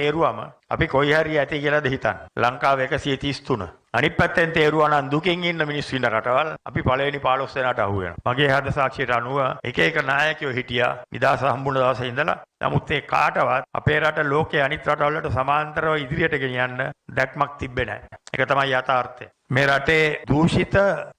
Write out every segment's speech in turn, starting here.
තේරුවම අපි කොයි හරි ඇති කියලාද හිතන්නේ. ලංකාව 133. අනිත් පැත්තෙන් තේරුවා නම් දුකින් ඉන්න මිනිස්සු ඉන්න රටවල් අපි පළවෙනි 15 දෙනාට අහු වෙනවා. මගේ හද සාක්ෂියට අනුව එක එක නායකයෝ හිටියා නිදාස හම්බුන දවසේ ඉඳලා. නමුත් ඒ කාටවත් අපේ රට ලෝකයේ අනිත් රටවල් වලට සමාන්තරව ඉදිරියට ගෙනියන්න දැක්මක් තිබ්බේ නැහැ. ඒක තමයි යථාර්ථය. මේ රටේ දූෂිත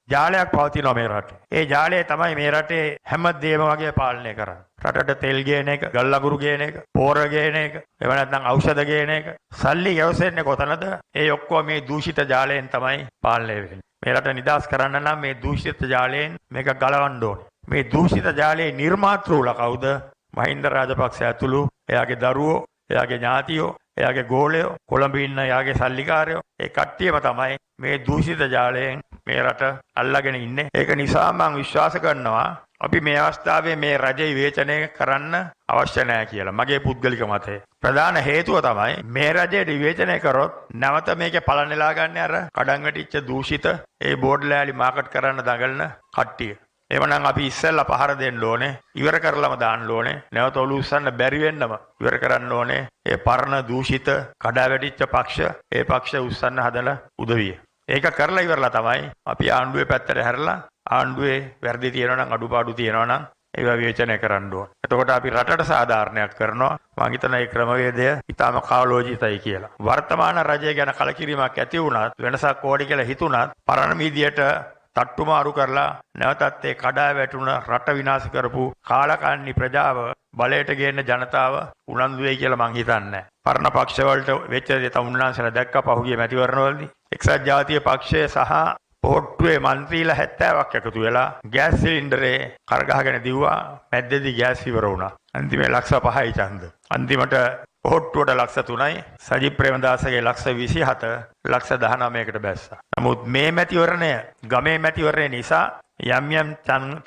ජාලයක් පවතිනවා මේ රටේ. ඒ ජාලය තමයි මේ රටේ හැම දෙයක්ම වගේ පාලනය කරන්නේ. රටට තෙල් ගේන එක, ගල් අඟුරු ගේන එක, පෝර ගේන එක, එහෙම නැත්නම් ඖෂධ ගේන එක, සල්ලි යොසෙන්නේ කොතනද? ඒ ඔක්කොම මේ දූෂිත ජාලයෙන් තමයි පාලනය වෙන්නේ. මේ රට නිදහස් කරන්න නම් මේ දූෂිත ජාලයෙන් මේක ගලවන්න ඕනේ. මේ දූෂිත ජාලයේ නිර්මාතෘලා කවුද? මහින්ද රාජපක්ෂ ඇතුළු එයාගේ දරුවෝ, එයාගේ ඥාතියෝ, එයාගේ ගෝලයෝ, කොළඹ ඉන්න එයාගේ සල්ලිකාරයෝ, ඒ කට්ටියම තමයි මේ දූෂිත ජාලයෙන් මේ රට අල්ලගෙන ඉන්නේ. ඒක නිසා මම විශ්වාස කරනවා අපි මේ අවස්ථාවේ මේ රජය විවේචනය කරන්න අවශ්‍ය නැහැ කියලා. මගේ පුද්ගලික මතය. ප්‍රධාන හේතුව තමයි මේ රජය විවේචනය කරොත් නැවත මේකේ පලනෙලා ගන්න අර කඩන් වැටිච්ච දූෂිත ඒ බෝඩ් ලෑලි මාකට් කරන්න දඟලන කට්ටිය. එවනම් අපි ඉස්සෙල්ලා පහර දෙන්න ඕනේ. ඉවර කරලම දාන්න ඕනේ. නැවත ඔලු උස්සන්න බැරි වෙන්නම ඉවර කරන්න ඕනේ. ඒ පරණ දූෂිත කඩා වැටිච්ච පක්ෂ ඒ පක්ෂ උස්සන්න හදන උදවිය. ඒක කරලා ඉවරලා තමයි අපි ආණ්ඩුවේ පැත්තට හැරලා ආණ්ඩුවේ වැරදි තියෙනවා නම් අඩුපාඩු තියෙනවා නම් ඒවා විවේචනය කරන්න ඕන. එතකොට අපි රටට සාධාරණයක් කරනවා. මම හිතන මේ ක්‍රමවේදය ඊටම කාලෝචිතයි කියලා. වර්තමාන රජය ගැන කලකිරීමක් ඇති වුණත් වෙනසක් ඕඩි කියලා හිතුණත් පරණ මීදියට තට්ටු මාරු කරලා නැවතත් ඒ කඩා වැටුණ රට විනාශ කරපු කාලකන්ණි ප්‍රජාව බලයට ගේන ජනතාව උනන්දු වෙයි කියලා මං හිතන්නේ. පරණ පක්ෂ වලට වෙච්ච දේ තමයි උන්වහන්සේලා දැක්ක පහුගිය මැතිවරණවලදී. එක්සත් ජාතික පක්ෂය සහ පොට්ටුවේ මන්ත්‍රීලා 70ක් එකතු වෙලා ගෑස් සිලින්ඩරේ කරගහගෙන දිව්වා. මැද්දේදී ගෑස් ඉවර වුණා. අන්තිමේ ලක්ෂ 5යි ඡන්ද. අන්තිමට පොට්ටුවට ලක්ෂ 3යි, සජිත් ප්‍රේමදාසගේ ලක්ෂ 27, ලක්ෂ 19කට බැස්සා. නමුත් මේ මැතිවරණය ගමේ මැතිවරණය නිසා යම්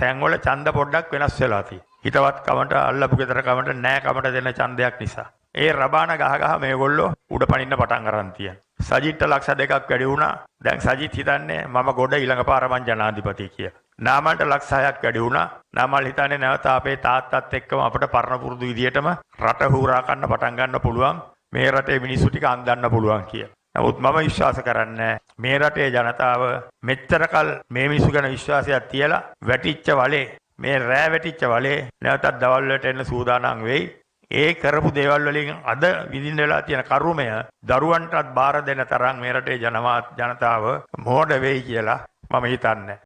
තැන්වල ඡන්ද පොඩ්ඩක් වෙනස් වෙලා තියෙනවා. හිතවත් කමට අල්ලපු ගෙදර කමට නෑ කමට දෙන ඡන්දයක් නිසා. ඒ රබාන ගහ මේගොල්ලෝ උඩ පනින්න පටන් අරන් තියෙනවා. සජිත්ට ලක්ෂ 2ක් වැඩි වුණා. දැන් සජිත් හිතන්නේ මම ගොඩ ඊළඟ පාර මං ජනාධිපති කියලා. නාමල්ට ලක්ෂ 6ක් වැඩි වුණා. නාමල් හිතන්නේ නැවත අපේ තාත්තත් එක්කම අපිට පරණ පුරුදු විදියටම රට හුරා ගන්න පටන් ගන්න පුළුවන්. මේ රටේ මිනිස්සු ටික අන්දන්න පුළුවන් කියලා. නමුත් මම විශ්වාස කරන්නේ මේ රටේ ජනතාව මෙච්චරකල් මේ මිනිස්සු ගැන විශ්වාසයක් තියලා වැටිච්ච වලේ මේ රෑ වැටිච්ච වලේ නැවතත් දවල් වලට එන්න සූදානම් වෙයි. ඒ කරපු දේවල් වලින් අද විඳින්න වෙලා තියෙන කරුමය දරුවන්ටත් බාර දෙන තරම් මේ රටේ ජනතාව මෝඩ වෙයි කියලා මම හිතන්නේ.